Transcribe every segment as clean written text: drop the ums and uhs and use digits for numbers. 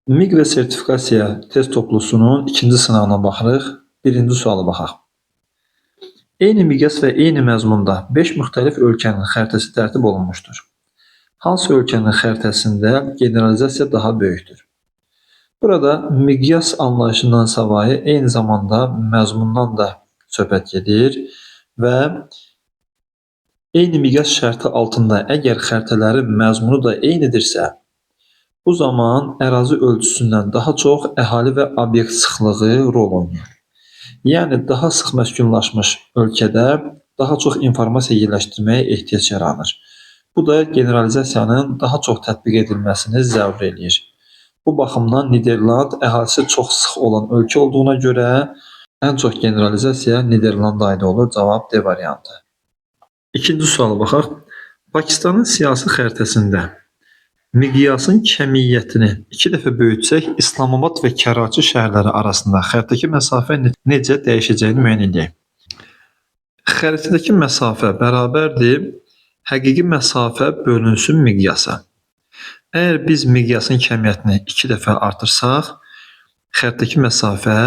Miqra sertifikasiya test toplusunun ikinci sınavına baxırıq. Birinci suala baxaq. Eyni miqyas və eyni məzmunda 5 müxtəlif ölkənin xəritəsi tərtib olunmuşdur. Hansı ölkənin xəritəsində generalizasiya daha böyükdür? Burada miqyas anlayışından savayı eyni zamanda məzmundan da söhbət gedir və eyni miqyas şərti altında əgər xəritələrin məzmunu da eynidirsə, bu zaman ərazi ölçüsündən daha çox əhali və obyekt sıxlığı rol oynayır. Yəni daha sıx məskunlaşmış ölkədə daha çox informasiya yerləşdirməyə ehtiyac yaranır. Bu da generalizasiyanın daha çox tətbiq edilməsini zəruri eləyir. Bu baxımdan Niderland əhalisi çox sıx olan ölkə olduğuna görə ən çox generalizasiya Niderlanda aid olur. Cavab D variantı. İkinci suala baxaq. Pakistanın siyasi xəritəsində miqyasın kəmiyyətini 2 dəfə böyütsək, İslamabad və Karachi şəhərləri arasında xəritədəki məsafə necə dəyişəcəyini müəyyən edək. Xəritədəki məsafə bərabərdir həqiqi məsafə bölünsün miqyasa. Əgər biz miqyasın kəmiyyətini 2 dəfə artırsaq, xəritədəki məsafə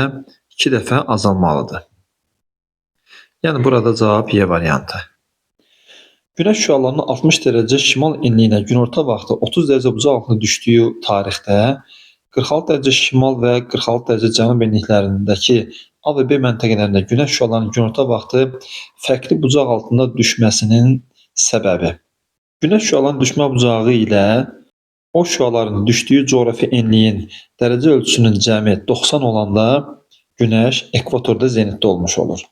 2 dəfə azalmalıdır. Yəni burada cavab Y variantı. Günəş şüalarının 60 dərəcə şimal enliyinə günorta vaxtı 30 dərəcə bucaq altında düşdüyü tarixdə 46 dərəcə şimal və 46 dərəcə cənub enliklərindəki A və B məntəqələrində günəş şüalarının günorta vaxtı fərqli bucaq altında düşməsinin səbəbi. Günəş şüalarının düşmə bucağı ilə o şüaların düşdüyü coğrafi enliyin dərəcə ölçüsünün cəmi 90 olanda Günəş ekvatorda zenitdə olmuş olur.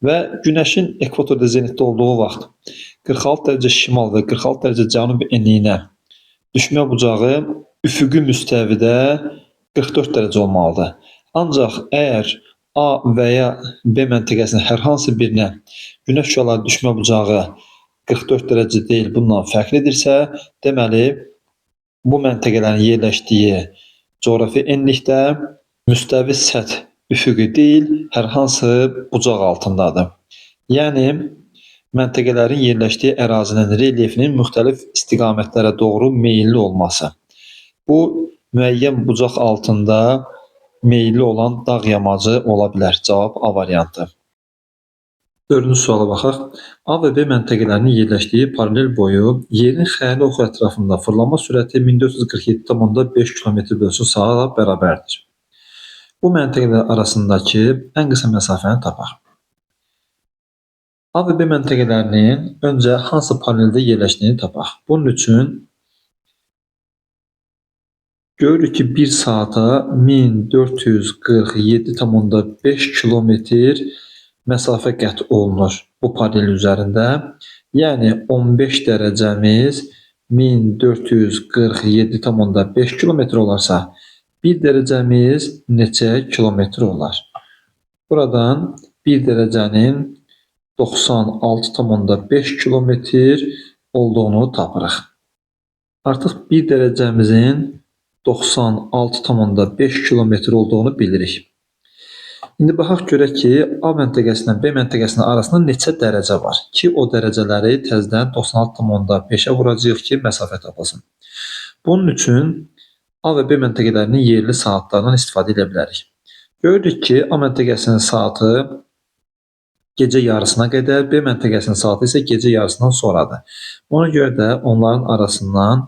Və Günəşin ekvatorda zenitdə olduğu vaxt 46 dərəcə şimal və 46 dərəcə cənub enliyinə düşmə bucağı üfüqi müstəvidə 44 dərəcə olmalıdır. Ancaq əgər A və ya B məntəqəsinin hər hansı birinə günəş şüaları düşmə bucağı 44 dərəcə deyil, bundan fərqlidirsə, deməli bu məntəqələrin yerləşdiyi coğrafi enlikdə müstəvi səth üfüqi deyil, hər hansı bucaq altındadır. Yəni məntəqələrin yerləşdiyi ərazinin relyefinin müxtəlif istiqamətlərə doğru meyilli olması. Bu, müəyyən bucaq altında meyilli olan dağ yamacı ola bilər. Cavab A variantı. Dördüncü suala baxaq. A və B məntəqələrinin yerləşdiyi paralel boyu yerin xəyali oxu ətrafında fırlanma sürəti 1447,5 km/saata bərabərdir. Bu məntəqələr arasındakı ən qısa məsafəni tapaq. A və B məntəqələrinin öncə hansı paneldə yerləşdiyini tapaq. Bunun üçün görürük ki, 1 saata 1447,5 kilometr məsafə qət olunur bu panel üzərində. Yəni 15 dərəcəmiz 1447,5 kilometr olarsa, 1 dərəcəmiz neçə kilometr olar? Buradan 1 dərəcənin 96,5 kilometr olduğunu tapırıq. Artıq 1 dərəcəmizin 96,5 kilometr olduğunu bilirik. İndi baxaq görək ki, A məntəqəsindən B məntəqəsinin arasında neçə dərəcə var ki, o dərəcələri təzədən 96,5-ə vuracağıq ki, məsafə tapılsın. Bunun üçün A və B məntəqələrinin yerli saatlarından istifadə edə bilərik. Görürük ki, A məntəqəsinin saatı gecə yarısına qədər, B məntəqəsinin saatı isə gecə yarısından sonradır. Ona görə də onların arasından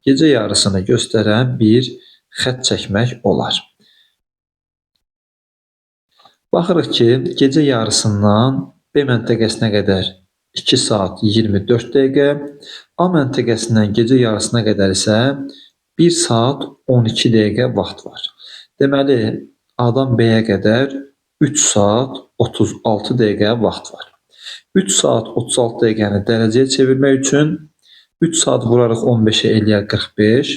gecə yarısını göstərən bir xətt çəkmək olar. Baxırıq ki, gecə yarısından B məntəqəsinə qədər 2 saat 24 dəqiqə, A məntəqəsindən gecə yarısına qədər isə 1 saat 12 dəqiqə vaxt var. Deməli, A-dan B-yə qədər 3 saat 36 dəqiqə vaxt var. 3 saat 36 dəqiqəni dərəcəyə çevirmək üçün 3 saat vurarıq 15-ə eləyər 45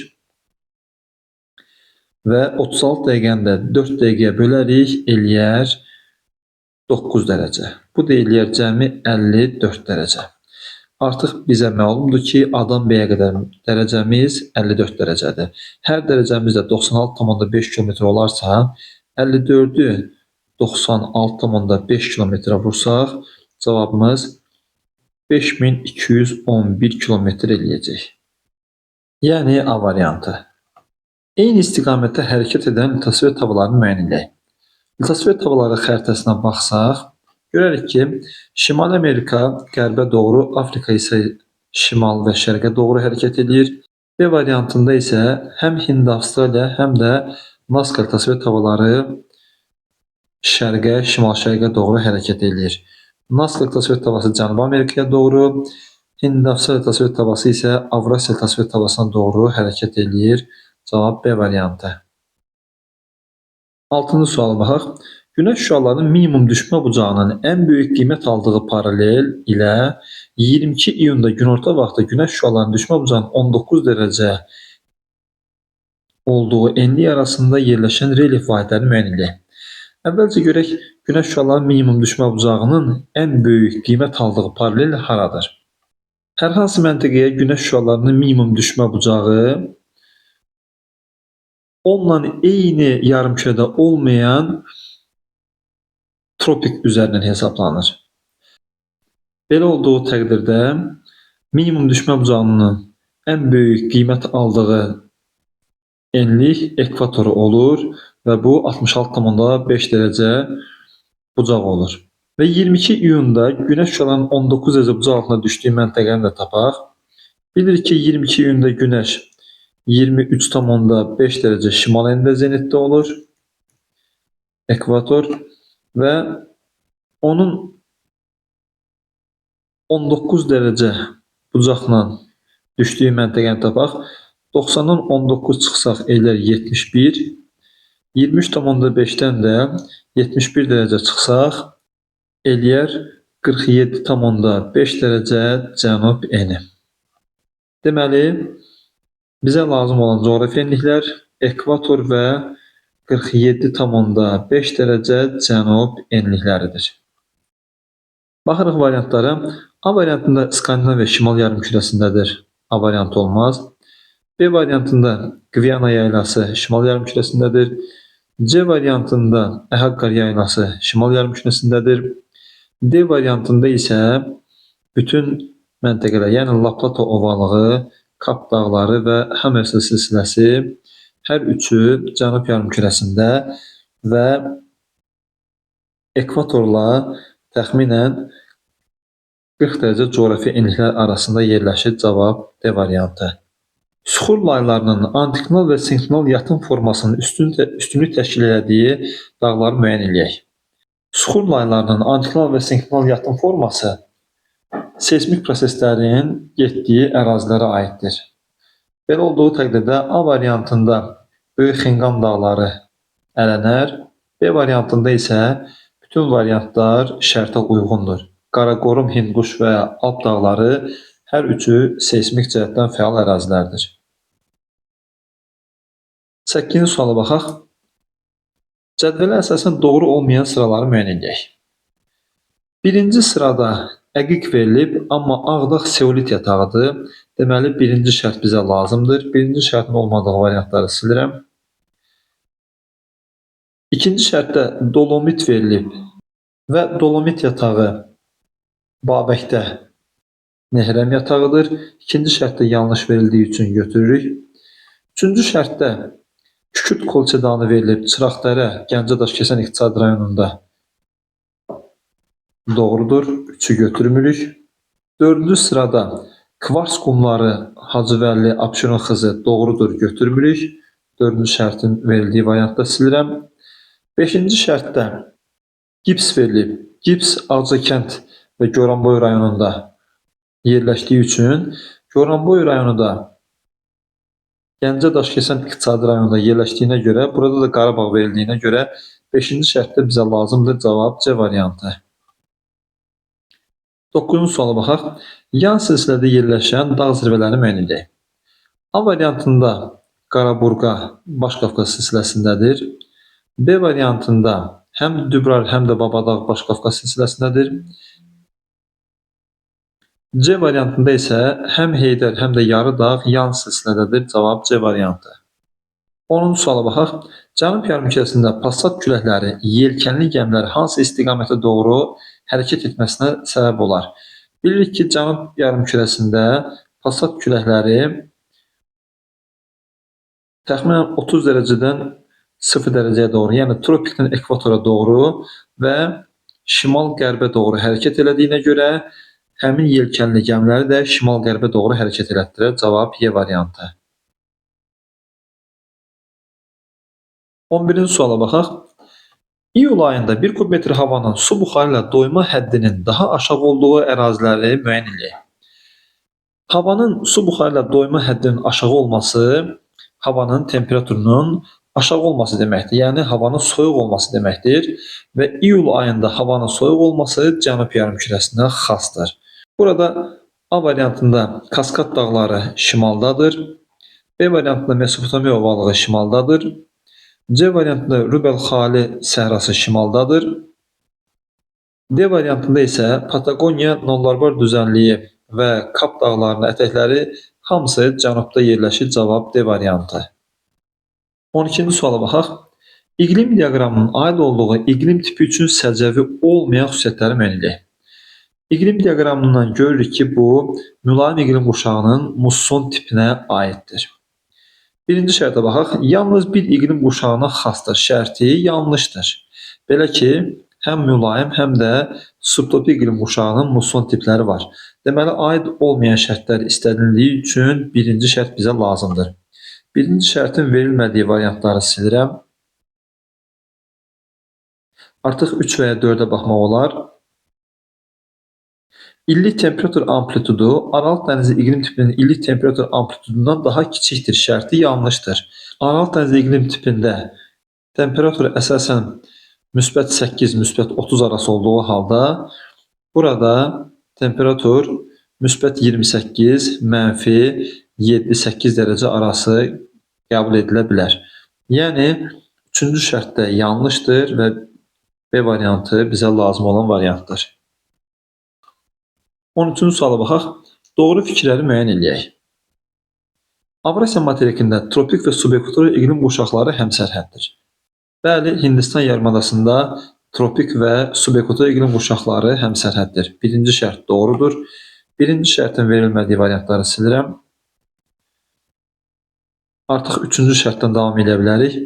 və 36 dəqiqəni də 4 dəqiqəyə bölərik, eləyər 9 dərəcə. Bu da eləyər cəmi 54 dərəcə. Artıq bizə məlumdur ki, A-dan B-yə qədər dərəcəmiz 54 dərəcədir. Hər dərəcəmiz də 96,5 km olarsa, 54-ü 96,5 km vursaq, cavabımız 5211 km eləyəcək. Yəni A variantı. Eyni istiqamətdə hərəkət edən litosfer havalarını müəyyən edək. Litosfer havaları xəritəsinə baxsaq, görərik ki, Şimali Amerika qərbə doğru, Afrika isə şimal və şərqə doğru hərəkət edir. B variantında isə həm Hind, Avstraliya, həm də Nazca litosfer havaları şərqə, şimal-şərqə doğru hərəkət edir. Nazca litosfer havası Cənubi Amerikaya doğru, Hind-Avstraliya litosfer havası isə Avrasiya litosfer havasına doğru hərəkət edir. Cavab B variantı. 6-cı suala baxaq. Günəş şüalarının minimum düşmə bucağının ən böyük qiymət aldığı paralel ilə 22 iyunda günorta vaxtı günəş şüalarının düşmə bucağının 19 dərəcə olduğu enlik arasında yerləşən relyef vahidlərini müəyyən edək. Əvvəlcə görək, günəş şüalarının minimum düşmə bucağının ən böyük qiymət aldığı paralel haradır? Hər hansı məntəqəyə günəş şüalarının minimum düşmə bucağı onunla eyni yarımkürədə olmayan tropik üzərindən hesablanır. Belə olduğu təqdirdə minimum düşmə bucağının ən böyük qiymət aldığı enlik ekvatoru olur və bu 66,5 dərəcə bucaq olur. Və 22 iyunda günəş şüalarının 19 dərəcə bucaq altına düşdüyü məntəqəni də tapaq. Bilirik ki, 22 iyunda günəş 23,5 dərəcə şimal enində zenitdə olur. Ekvator və onun 19 dərəcə bucaqla düşdüyü məntəqəni tapaq. 90-dan 19 çıxsaq eləyər 71. 23,5-dən də 71 dərəcə çıxsaq eləyər 47,5 dərəcə cənub eni. Deməli, bizə lazım olan coğrafi enliklər ekvator və 47,5 dərəcə cənub enlikləridir. Baxırıq variantlara. A variantında Skandinaviya şimal yarımkürəsindədir. A variantı olmaz. B variantında Qviana yaylası şimal yarımkürəsindədir. C variantında Əhəqqar yaylası şimal yarımkürəsindədir. D variantında isə bütün məntəqələr, yəni Laplato ovalığı, Kap dağları və Hammersley silsiləsi hər üçü cənub yarımkürəsində və ekvatorla təxminən 40 dərəcə coğrafi enliklər arasında yerləşir. Cavab D variantı. Süxur laylarının antiklinal və sinklinal yatım formasının üstünlük təşkil etdiyi dağları müəyyən edək. Süxur laylarının antiklinal və sinklinal yatım forması seismik proseslərin getdiyi ərazilərə aiddir. Belə olduğu təqdirdə A variantında Böyük Xinqan dağları ələnər, B variantında isə bütün variantlar şərtə uyğundur. Qaraqorum, Hindquş və Alp dağları hər üçü seismik cəhətdən fəal ərazilərdir. 8-ci suala baxaq. Cədvələ əsasən doğru olmayan sıraları müəyyən edək. Birinci sırada əqiq verilib, amma ağdağ seolit yatağıdır. Deməli, birinci şərt bizə lazımdır. Birinci şərtin olmadığı variantları silirəm. İkinci şərtdə dolomit verilib və dolomit yatağı Babəkdə Nehrəm yatağıdır. İkinci şərtdə yanlış verildiyi üçün götürürük. Üçüncü şərtdə Kükürt kolçedanı verilib Çıraqdərə, Gəncə Daşkəsən iqtisadi rayonunda doğrudur. 3-ü götürmürük. Dördüncü sırada Kvars qumları Hacıvəlli, Abşeron xızı doğrudur, götürmürük. Dördüncü şərtin verildiyi variantda silirəm. Beşinci şərtdə gips verilib. Gips Ağcakənd və Goranboy rayonunda yerləşdiyi üçün Goranboy rayonu da Gəncə Daşkəsən iqtisadi rayonunda yerləşdiyinə görə, burada da Qarabağ verildiyinə görə 5-ci şərtdə bizə lazımdır. Cavab C variantı. 9-cu suala baxaq. Yan silsilədə yerləşən dağ zirvələrini müəyyən edək. A variantında Qaraburqa Baş Qafqaz silsiləsindədir. B variantında həm Dübrar, həm də Babadağ Baş Qafqaz silsiləsindədir. C variantında isə həm Heydər, həm də Yarıdağ yan silsilədədir. Cavab C variantı. 10-cu suala baxaq. Cənub yarımkürəsində passat küləkləri yelkənli gəmilər hansı istiqamətə doğru hərəkət etməsinə səbəb olar? Bilirik ki, cənub yarımkürəsində passat küləkləri Təxminən 30 dərəcədən 0 dərəcəyə doğru, yəni tropikdən ekvatora doğru və şimal-qərbə doğru hərəkət elədiyinə görə həmin yelkənli gəmiləri də şimal-qərbə doğru hərəkət elətdirər. Cavab Y variantı. 11-ci suala baxaq. İyul ayında 1 kub metr havanın su buxarı ilə doyma həddinin daha aşağı olduğu əraziləri müəyyən edin. Havanın su buxarı ilə doyma həddinin aşağı olması havanın temperaturunun aşağı olması deməkdir. Yəni havanın soyuq olması deməkdir və iyul ayında havanın soyuq olması cənub yarımkürəsində xasdır. Burada A variantında Kaskad dağları şimaldadır. B variantında Mesopotamiya ovalığı şimaldadır. C variantında Rubel-Xali səhrası şimaldadır. D variantında isə Patagoniya, Nollarbar düzənliyi və Kap dağlarının ətəkləri hamısı cənubda yerləşir. Cavab D variantı. 12-ci suala baxaq. İqlim diaqramının aid olduğu iqlim tipi üçün səciyyəvi olmayan xüsusiyyətləri müəyyən edin. İqlim diaqramından görürük ki, bu mülayim iqlim qurşağının musson tipinə aiddir. Birinci şərtə baxaq. Yalnız bir iqlim qurşağına xasdır şərti yanlışdır. Belə ki, həm mülayim, həm də subtropik iqlim qurşağının musson tipləri var. Deməli, aid olmayan şərtlər istənildiyi üçün birinci şərt bizə lazımdır. Birinci şərtin verilmədiyi variantları silirəm. Artıq 3 və ya 4-ə baxmaq olar. İllik temperatur amplitudu Aralıq dənizi iqlim tipinin illik temperatur amplitudundan daha kiçikdir şərti yanlışdır. Aralıq dənizi iqlim tipində temperatur əsasən müsbət 8, müsbət 30 arası olduğu halda burada temperatur müsbət 28, mənfi 7-8 dərəcə arası qəbul edilə bilər. Yəni, 3-cü şərtdə yanlışdır və B variantı bizə lazım olan variantdır. 13-cü suala baxaq. Doğru fikirləri müəyyən edək. Avrasiya materikində tropik və subekvator iqlim qurşaqları həmsərhəddir. Bəli, Hindistan yarımadasında tropik və subekvator iqlim qurşaqları həmsərhəddir. Birinci şərt doğrudur. Birinci şərtin verilmədiyi variantları silirəm. Artıq 3-cü şərtdən davam edə bilərik.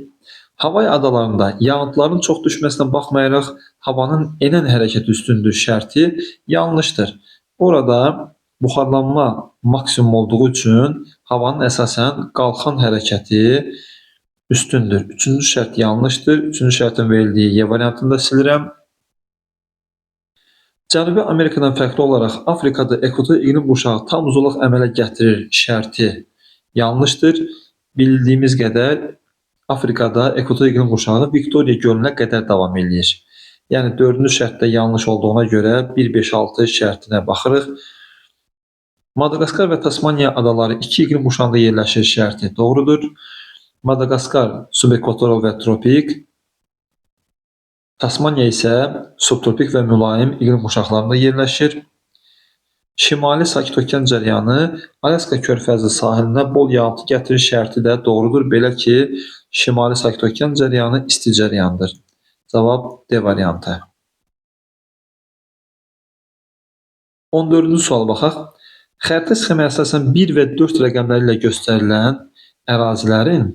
Havay adalarında yağıntıların çox düşməsinə baxmayaraq havanın enən hərəkəti üstündür şərti yanlışdır. Orada buxarlanma maksimum olduğu üçün havanın əsasən qalxan hərəkəti üstündür. 3-cü şərt yanlışdır. 3-cü şərtin verildiyi Y variantını da silirəm. Cənubi Amerikadan fərqli olaraq Afrikada ekvator iqlim qurşağı tam uzunluq əmələ gətirir şərti yanlışdır. Bildiyimiz qədər Afrikada ekvator iqlim qurşağı Viktoriya gölünə qədər davam edir. Yəni 4-cü şərtdə yanlış olduğuna görə 1-5-6 şərtinə baxırıq. Madagaskar və Tasmaniya adaları 2 iqlim qurşağında yerləşir şərti doğrudur. Madagaskar subekvatoral və tropik. Tasmaniya isə subtropik və mülayim iqlim qurşaqlarında yerləşir. Şimali Sakit Okean cəryanı Alyaska körfəzi sahilinə bol yağıntı gətirir şərti də doğrudur. Belə ki, Şimali Sakit Okean cəryanı isti cəryandır. Cavab D variantı. 14-cü suala baxaq. Xəritə sxemaya əsasən 1 və 4 rəqəmləri ilə göstərilən ərazilərin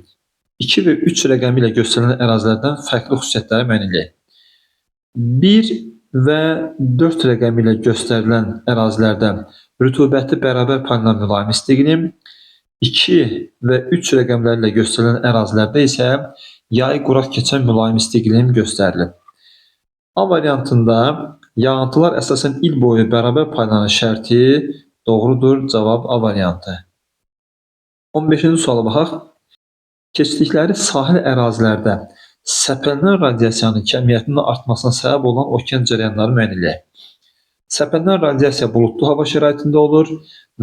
2 və 3 rəqəmi ilə göstərilən ərazilərdən fərqli xüsusiyyətləri müəyyən edin. 1 və 4 rəqəmi ilə göstərilən ərazilərdən rütubəti bərabər paylanan mülayim isti iqlim, 2 və 3 rəqəmləri ilə göstərilən ərazilərdə isə yayı quraq keçən mülayim isti iqlim göstərilib. A variantında yağıntılar əsasən il boyu bərabər paylanan şərti doğrudur. Cavab A variantı. 15-ci suala baxaq. Keçdikləri sahil ərazilərdə səpələnən radiasiyanın kəmiyyətinin artmasına səbəb olan okean cəryanları müəyyən edin. Səpələnən radiasiya buludlu hava şəraitində olur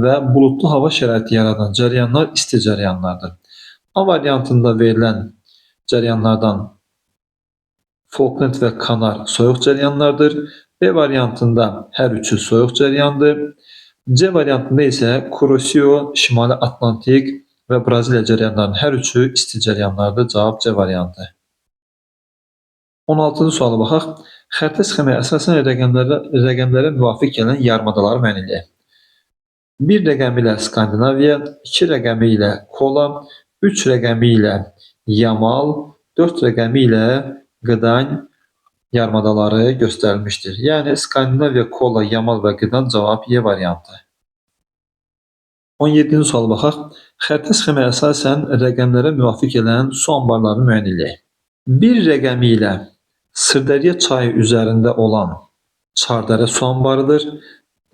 və buludlu hava şəraiti yaradan cəryanlar isti cəryanlardır. A variantında verilən cəryanlardan Falkland və Kanar soyuq cəryanlardır. B variantında hər üçü soyuq cəryandır. C variantında isə Kurosio, Şimali Atlantik və Braziliya cəryanlarının hər üçü isti cəryanlardır. Cavab C variantı. 16-cı suala baxaq. Xəritə sxemaya əsasən rəqəmlərə müvafiq gələn yarımadaları müəyyən edin. 1 rəqəmi ilə Skandinaviya, 2 rəqəmi ilə Kola, 3 rəqəmi ilə Yamal, 4 rəqəmi ilə Qıdaň yarımadaları göstərilmişdir. Yəni Skandinaviya, Kola, Yamal və Qıdaň cavab Y variantı. 17-ci suala baxaq. Xəritə sxemaya əsasən rəqəmlərə müvafiq gələn su anbarlarını müəyyən edək. 1 rəqəmi ilə Sırdərya çayı üzərində olan Çardərə su anbarıdır.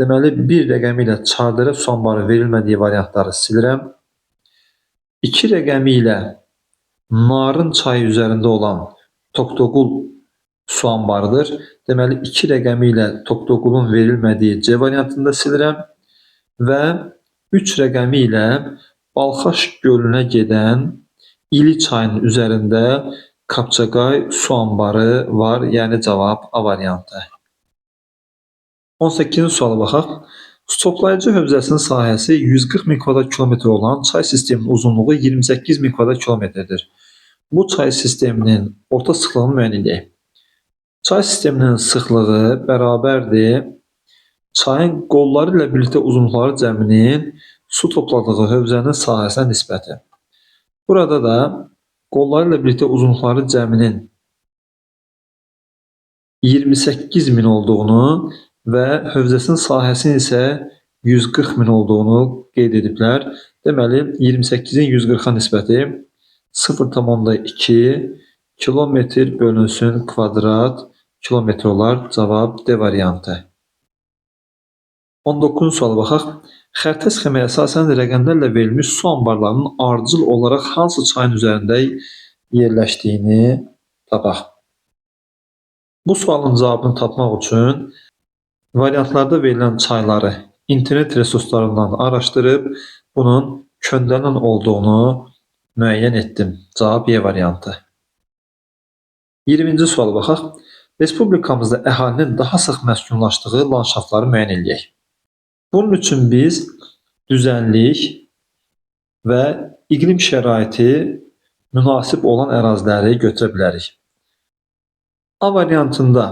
Deməli, 1 rəqəmi ilə Çardərə su anbarı verilmədiyi variantları silirəm. 2 rəqəmi ilə Narın çayı üzərində olan Tokdoqul su anbarıdır. Deməli, 2 rəqəmi ilə Tokdoqulun verilmədiyi C variantını da silirəm. Və 3 rəqəmi ilə Balxaş gölünə gedən İli çayının üzərində Kapçaqay su anbarı var, yəni cavab A variantı. 18-ci suala baxaq. Su toplayıcı hövzəsinin sahəsi 140 min kvadrat kilometr olan çay sisteminin uzunluğu 28 min kvadrat kilometrdir. Bu çay sisteminin orta sıxlığını müəyyən edək. Çay sisteminin sıxlığı bərabərdir çayın qolları ilə birlikdə uzunluqları cəminin su topladığı hövzənin sahəsinə nisbəti. Burada da qolları ilə birlikdə uzunluqları cəminin 28 min olduğunu və hövzəsinin sahəsinin isə 140 min olduğunu qeyd ediblər. Deməli, 28-in 140-a nisbəti 0,2 kilometr bölünsün kvadrat kilometr olar. Cavab D variantı. 19-cu suala baxaq. Xəritə sxemaya əsasən rəqəmlərlə verilmiş su anbarlarının ardıcıl olaraq hansı çayın üzərində yerləşdiyini tapaq. Bu sualın cavabını tapmaq üçün variantlarda verilən çayları internet resurslarından araşdırıb bunun köndələn olduğunu müəyyən etdim. Cavab Y variantı. 20-ci suala baxaq. Respublikamızda əhalinin daha sıx məskunlaşdığı landşaftları müəyyən edək. Bunun üçün biz düzənlik və iqlim şəraiti münasib olan əraziləri götürə bilərik. A variantında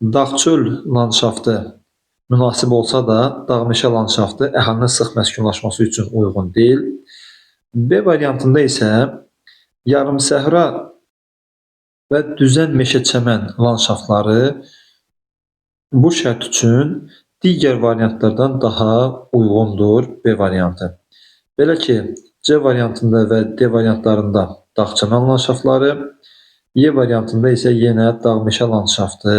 dağ-çöl landşaftı münasib olsa da, dağ-meşə landşaftı əhalinin sıx məskunlaşması üçün uyğun deyil. B variantında isə yarımsəhra və düzən meşə-çəmən landşaftları bu şərt üçün digər variantlardan daha uyğundur. B variantı. Belə ki, C variantında və D variantlarında dağ-çəmən landşaftları, Y variantında isə yenə dağ-meşə landşaftı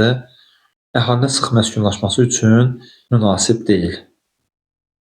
əhalinin sıx məskunlaşması üçün münasib deyil.